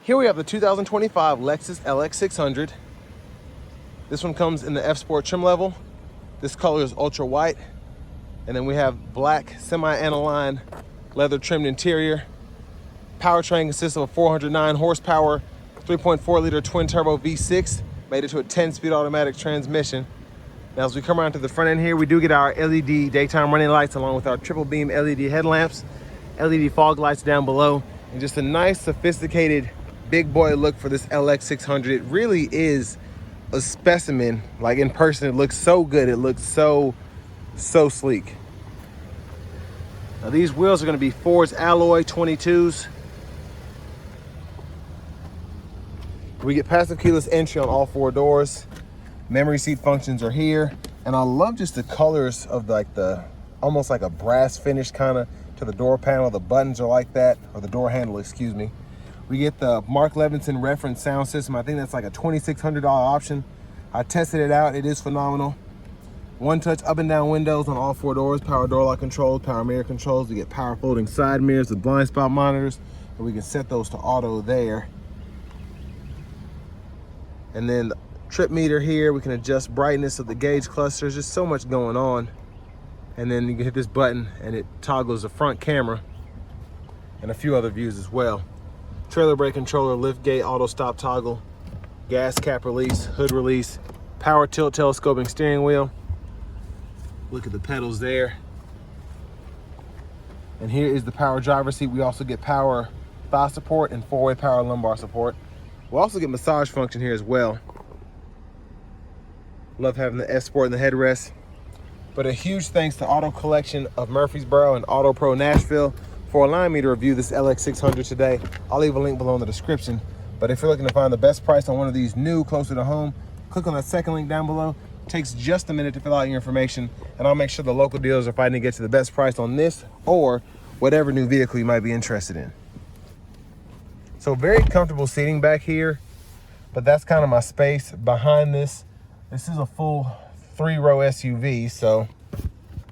Here we have the 2025 Lexus LX 600. This one comes in the F Sport trim level. This color is ultra white. And then we have black semi-aniline leather trimmed interior. Powertrain consists of a 409 horsepower, 3.4 liter twin turbo V6, made it to a 10-speed automatic transmission. Now as we come around to the front end here, we do get our LED daytime running lights along with our triple beam LED headlamps, LED fog lights down below, and just a nice sophisticated big boy look for this LX 600. It really is a specimen. Like in person, it looks so good. It looks so sleek. Now these wheels are going to be Ford's alloy 22s. We get passive keyless entry on all 4 doors. Memory seat functions are here. And I love just the colors of like the, almost like a brass finish kind of to the door panel. The buttons are like that, or the door handle, excuse me. We get the Mark Levinson reference sound system. I think that's like a $2,600 option. I tested it out, it is phenomenal. One touch up and down windows on all 4 doors, power door lock controls, power mirror controls. We get power folding side mirrors with blind spot monitors, and we can set those to auto there. And then the trip meter here, we can adjust brightness of the gauge clusters. Just so much going on. And then you can hit this button and it toggles the front camera and a few other views as well. Trailer brake controller, lift gate, auto stop toggle, gas cap release, hood release, power tilt telescoping steering wheel. Look at the pedals there. And here is the power driver seat. We also get power thigh support and 4-way power lumbar support. We'll also get massage function here as well. Love having the S Sport in the headrest. But a huge thanks to Auto Collection of Murfreesboro and Auto Pro Nashville for allowing me to review this LX 600 today. I'll leave a link below in the description. But if you're looking to find the best price on one of these new, closer to home, click on that second link down below. It takes just a minute to fill out your information, and I'll make sure the local dealers are fighting to get you the best price on this or whatever new vehicle you might be interested in. So very comfortable seating back here, but that's kind of my space behind this. This is a full 3-row SUV, so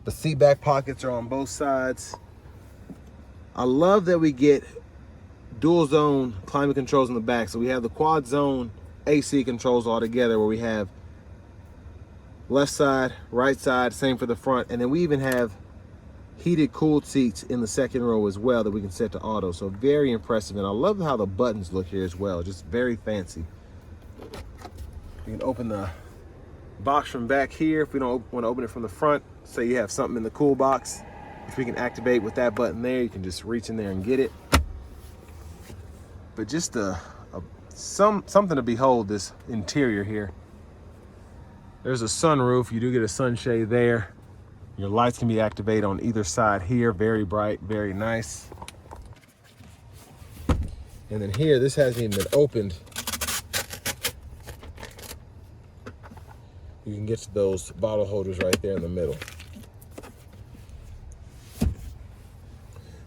the seat back pockets are on both sides. I love that we get dual zone climate controls in the back. So we have the quad zone AC controls all together, where we have left side, right side, same for the front. And then we even have heated cooled seats in the second row as well that we can set to auto. So very impressive. And I love how the buttons look here as well. Just very fancy. You can open the box from back here if we don't want to open it from the front. Say you have something in the cool box, which we can activate with that button there. You can just reach in there and get it. But just something to behold, this interior here. There's a sunroof. You do get a sunshade there. Your lights can be activated on either side here. Very bright, very nice. And then here, this hasn't even been opened. You can get to those bottle holders right there in the middle.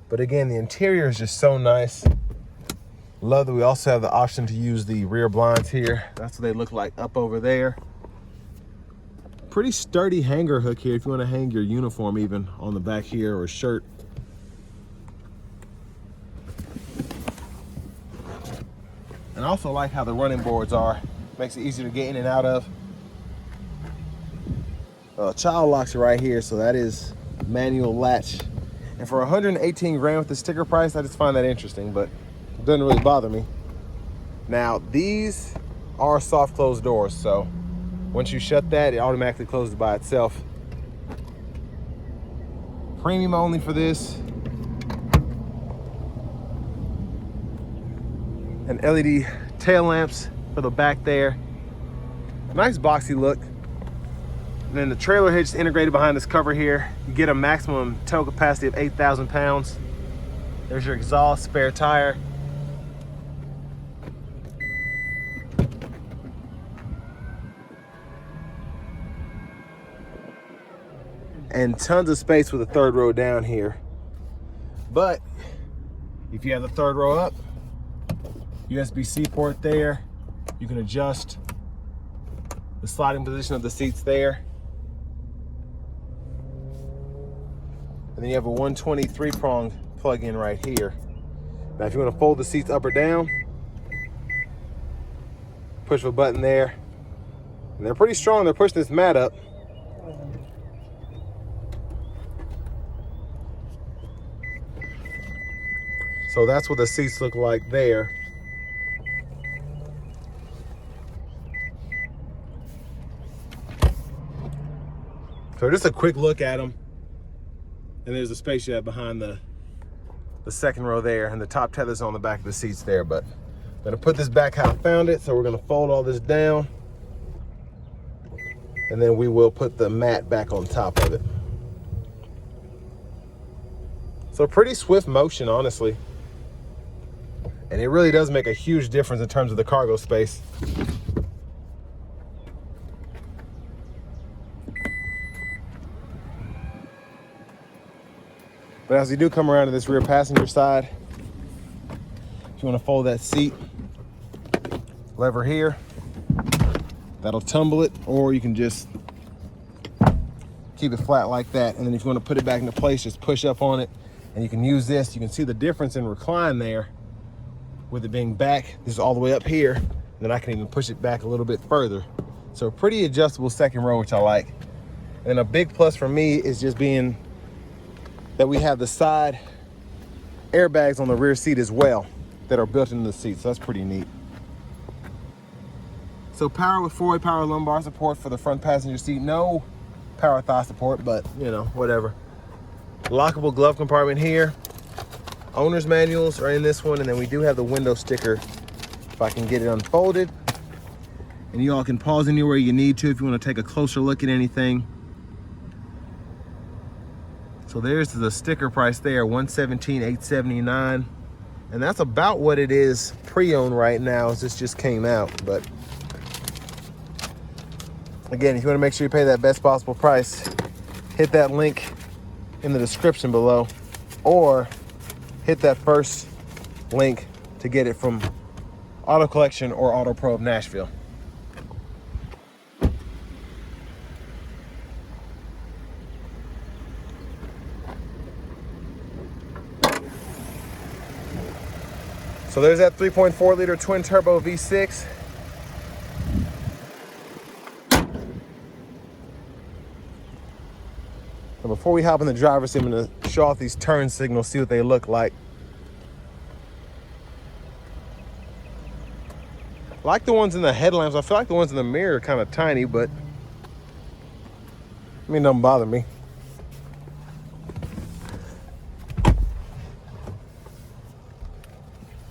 But again, the interior is just so nice. Love that we also have the option to use the rear blinds here. That's what they look like up over there. Pretty sturdy hanger hook here if you want to hang your uniform even on the back here, or a shirt. And I also like how the running boards are. Makes it easier to get in and out of. Child locks are right here, so that is manual latch. And for 118 grand with the sticker price, I just find that interesting, but it doesn't really bother me. Now, these are soft closed doors, so once you shut that, it automatically closes by itself. Premium only for this. And LED tail lamps for the back there. Nice boxy look. And then the trailer hitch is integrated behind this cover here. You get a maximum tow capacity of 8,000 pounds. There's your exhaust, spare tire. And tons of space with the third row down here. But if you have the third row up, USB-C port there. You can adjust the sliding position of the seats there. And then you have a 123 prong plug-in right here. Now if you want to fold the seats up or down, push of a button there. And they're pretty strong. They're pushing this mat up. So that's what the seats look like there. So just a quick look at them. And there's a space you have behind the second row there, and the top tether's on the back of the seats there. But I'm gonna put this back how I found it. So we're gonna fold all this down, and then we will put the mat back on top of it. So pretty swift motion, honestly. And it really does make a huge difference in terms of the cargo space. But as you do come around to this rear passenger side, if you want to fold that seat lever here, that'll tumble it, or you can just keep it flat like that. And then if you want to put it back into place, just push up on it, and you can use this. You can see the difference in recline there with it being back. This is all the way up here, and then I can even push it back a little bit further. So pretty adjustable second row, which I like. And a big plus for me is just being that we have the side airbags on the rear seat as well that are built into the seat, so that's pretty neat. So power with 4-way power lumbar support for the front passenger seat. No power thigh support, but you know, whatever. Lockable glove compartment here. Owner's manuals are in this one, and then we do have the window sticker if I can get it unfolded. And you all can pause anywhere you need to if you want to take a closer look at anything. So there's the sticker price there, $117,879, and that's about what it is pre-owned right now, as this just came out. But again, if you want to make sure you pay that best possible price, hit that link in the description below, or hit that first link to get it from Auto Collection or Auto Pro of Nashville. So there's that 3.4 liter twin turbo V6. So before we hop in the driver's seat, I'm gonna show off these turn signals, see what they look like. I like the ones in the headlamps. I feel like the ones in the mirror are kind of tiny, but I mean, don't bother me.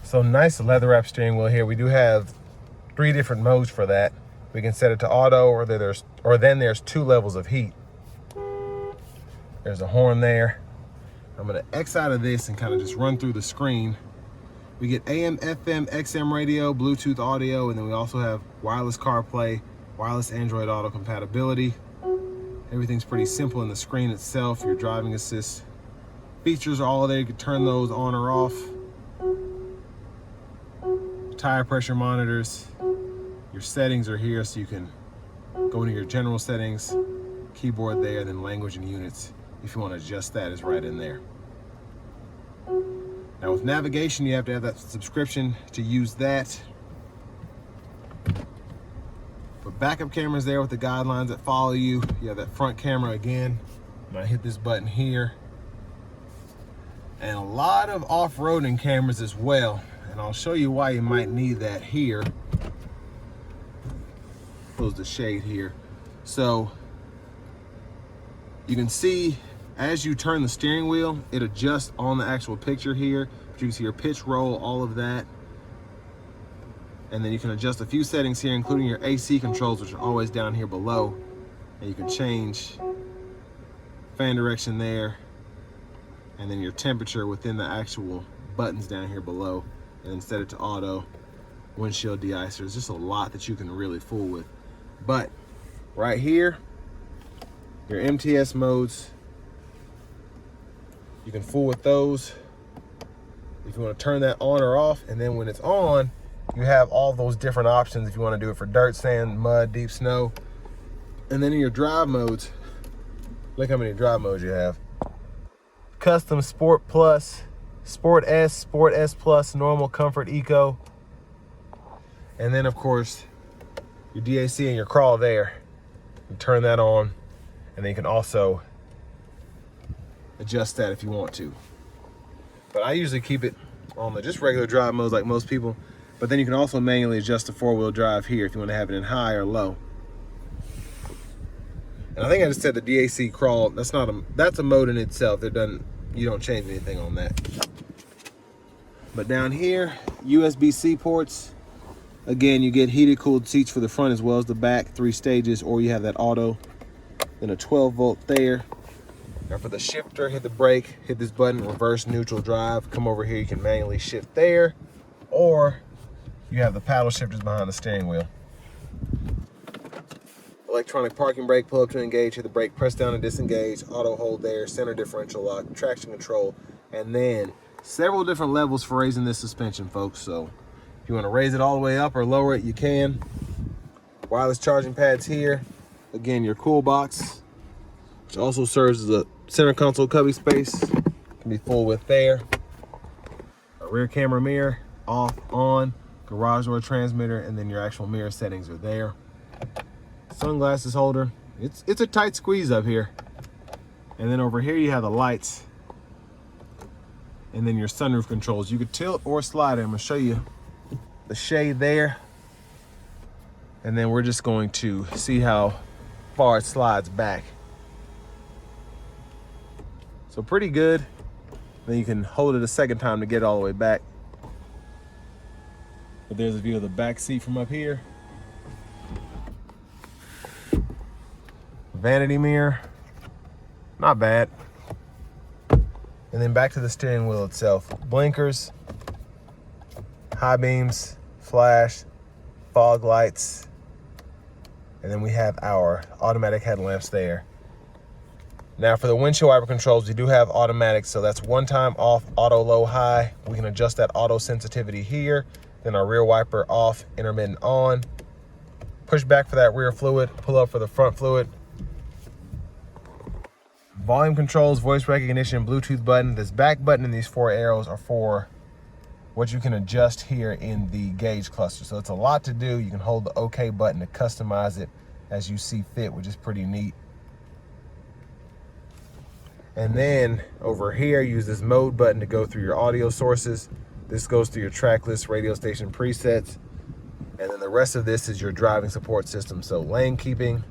So nice leather wrap steering wheel here. We do have 3 different modes for that. We can set it to auto, or then there's 2 levels of heat. There's a horn there. I'm gonna X out of this and kind of just run through the screen. We get AM, FM, XM radio, Bluetooth audio, and then we also have wireless CarPlay, wireless Android Auto compatibility. Everything's pretty simple in the screen itself. Your driving assist features are all there. You can turn those on or off. Tire pressure monitors. Your settings are here, so you can go into your general settings, keyboard there, then language and units. If you want to adjust that, is right in there. Now with navigation, you have to have that subscription to use that. But backup cameras there with the guidelines that follow you. You have that front camera again. I'm gonna hit this button here. And a lot of off-roading cameras as well. And I'll show you why you might need that here. Close the shade here. So you can see as you turn the steering wheel, it adjusts on the actual picture here. But you can see your pitch, roll, all of that. And then you can adjust a few settings here, including your AC controls, which are always down here below. And you can change fan direction there, and then your temperature within the actual buttons down here below, and then set it to auto, windshield de-icer. There's just a lot that you can really fool with. But right here, your MTS modes, you can fool with those if you want to turn that on or off. And then when it's on, you have all those different options if you want to do it for dirt, sand, mud, deep snow. And then in your drive modes, look how many drive modes you have. Custom, Sport Plus, Sport S Plus, Normal, Comfort, Eco. And then of course, your DAC and your crawl there. You turn that on, and then you can also adjust that if you want to. But I usually keep it on the just regular drive modes like most people. But then you can also manually adjust the 4-wheel drive here if you want to have it in high or low. And I think I just said the DAC crawl. That's a mode in itself. You don't change anything on that. But down here, USB-C ports. Again, you get heated, cooled seats for the front as well as the back, 3 stages, or you have that auto. Then a 12-volt there. Now for the shifter, hit the brake, hit this button, reverse, neutral, drive. Come over here, you can manually shift there, or you have the paddle shifters behind the steering wheel. Electronic parking brake, pull up to engage, hit the brake, press down to disengage, auto hold there, center differential lock, traction control, and then several different levels for raising this suspension, folks. So if you want to raise it all the way up or lower it, you can. Wireless charging pads here. Again, your cool box, which also serves as a center console cubby space. Can be full width there. A rear camera mirror, off, on, garage door transmitter, and then your actual mirror settings are there. Sunglasses holder. It's a tight squeeze up here. And then over here you have the lights. And then your sunroof controls. You could tilt or slide it. I'm gonna show you the shade there. And then we're just going to see how far it slides back. So pretty good. Then you can hold it a second time to get it all the way back. But there's a view of the back seat from up here. Vanity mirror, not bad. And then back to the steering wheel itself. Blinkers, high beams, flash, fog lights, and then we have our automatic headlamps there. Now for the windshield wiper controls, we do have automatic, so that's one time off, auto, low, high. We can adjust that auto sensitivity here. Then our rear wiper off, intermittent on. Push back for that rear fluid, pull up for the front fluid. Volume controls, voice recognition, Bluetooth button. This back button and these 4 arrows are for what you can adjust here in the gauge cluster. So it's a lot to do. You can hold the OK button to customize it as you see fit, which is pretty neat. And then over here, use this mode button to go through your audio sources. This goes through your track list, radio station presets. And then the rest of this is your driving support system. So lane keeping,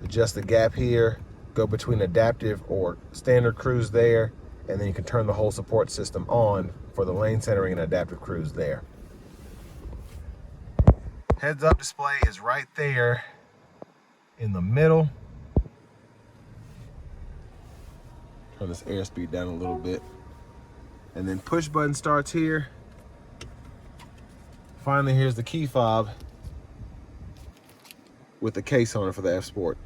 adjust the gap here, go between adaptive or standard cruise there, and then you can turn the whole support system on for the lane centering and adaptive cruise there. Heads up display is right there in the middle. Turn this airspeed down a little bit. And then push button starts here. Finally, here's the key fob with the case on it for the F Sport.